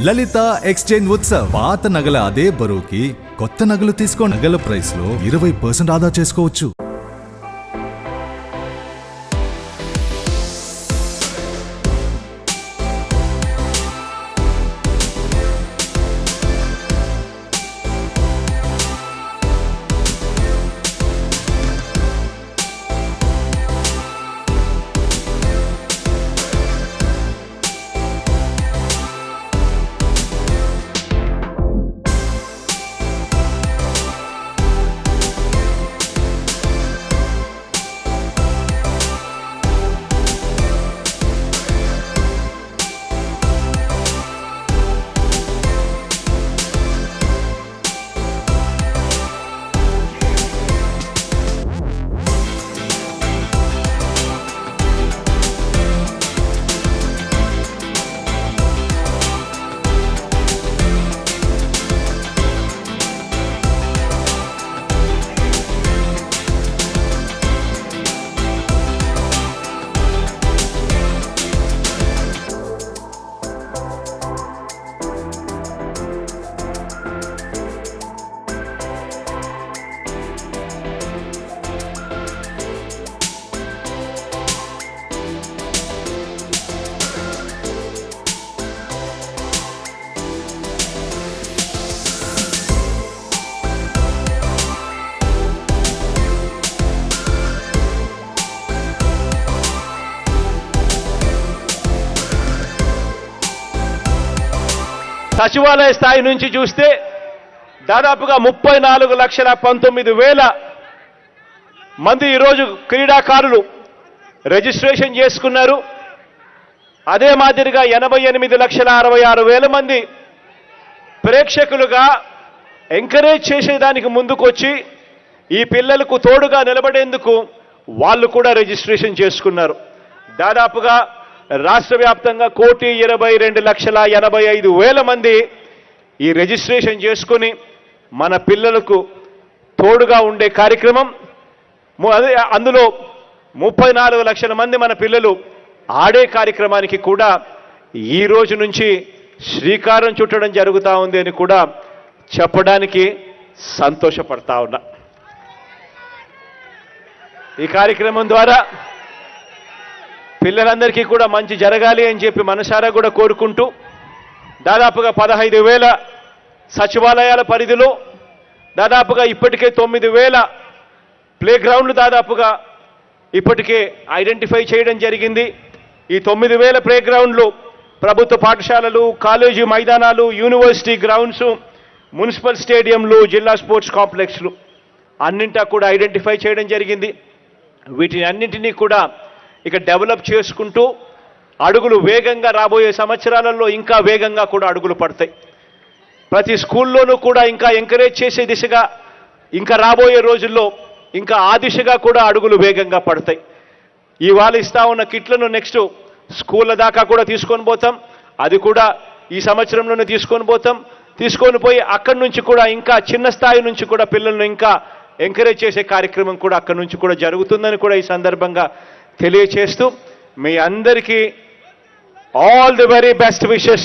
లలిత exchange Utsav. పాత నగల అదే బరువుకి కొత్త నగలు తీసుకో. నగల ప్రైస్ లో 20% ఆదా చేసుకోవచ్చు. సచివాలయ స్థాయి నుంచి చూస్తే దాదాపుగా 34,19,000 మంది ఈరోజు క్రీడాకారులు రిజిస్ట్రేషన్ చేసుకున్నారు. అదే మాదిరిగా 88,66,000 మంది ప్రేక్షకులుగా ఎంకరేజ్ చేసేదానికి ముందుకొచ్చి ఈ పిల్లలకు తోడుగా నిలబడేందుకు వాళ్ళు కూడా రిజిస్ట్రేషన్ చేసుకున్నారు. దాదాపుగా రాష్ట్ర వ్యాప్తంగా 1,22,85,000 మంది ఈ రిజిస్ట్రేషన్ చేసుకుని మన పిల్లలకు తోడుగా ఉండే కార్యక్రమం. అందులో 34 లక్షల మంది మన పిల్లలు ఆడే కార్యక్రమానికి కూడా ఈ రోజు నుంచి శ్రీకారం చుట్టడం జరుగుతూ ఉంది అని కూడా చెప్పడానికి సంతోషపడతా ఉన్నా. ఈ కార్యక్రమం ద్వారా పిల్లలందరికీ కూడా మంచి జరగాలి అని చెప్పి మనసారా కూడా కోరుకుంటూ దాదాపుగా 15,000 సచివాలయాల పరిధిలో దాదాపుగా ఇప్పటికే 9,000 ప్లే గ్రౌండ్లు దాదాపుగా ఇప్పటికే ఐడెంటిఫై చేయడం జరిగింది. ఈ 9,000 ప్లే గ్రౌండ్లు ప్రభుత్వ పాఠశాలలు, కాలేజీ మైదానాలు, యూనివర్సిటీ గ్రౌండ్స్, మున్సిపల్ స్టేడియంలు, జిల్లా స్పోర్ట్స్ కాంప్లెక్స్లు అన్నింటా కూడా ఐడెంటిఫై చేయడం జరిగింది. వీటిని అన్నింటినీ కూడా ఇక డెవలప్ చేసుకుంటూ అడుగులు వేగంగా రాబోయే సంవత్సరాలలో ఇంకా వేగంగా కూడా అడుగులు పడతాయి. ప్రతి స్కూల్లోనూ కూడా ఇంకా ఎంకరేజ్ చేసే దిశగా ఇంకా రాబోయే రోజుల్లో ఇంకా ఆ దిశగా కూడా అడుగులు వేగంగా పడతాయి. ఇవాళ ఇస్తా ఉన్న కిట్లను నెక్స్ట్ స్కూళ్ళ దాకా కూడా తీసుకొని పోతాం. అది కూడా ఈ సంవత్సరంలోనే తీసుకొని పోయి అక్కడి నుంచి కూడా ఇంకా చిన్న స్థాయి నుంచి కూడా పిల్లలను ఇంకా ఎంకరేజ్ చేసే కార్యక్రమం కూడా అక్కడి నుంచి కూడా జరుగుతుందని కూడా ఈ సందర్భంగా తెలియచేస్తూ మీ అందరికీ all the very best wishes.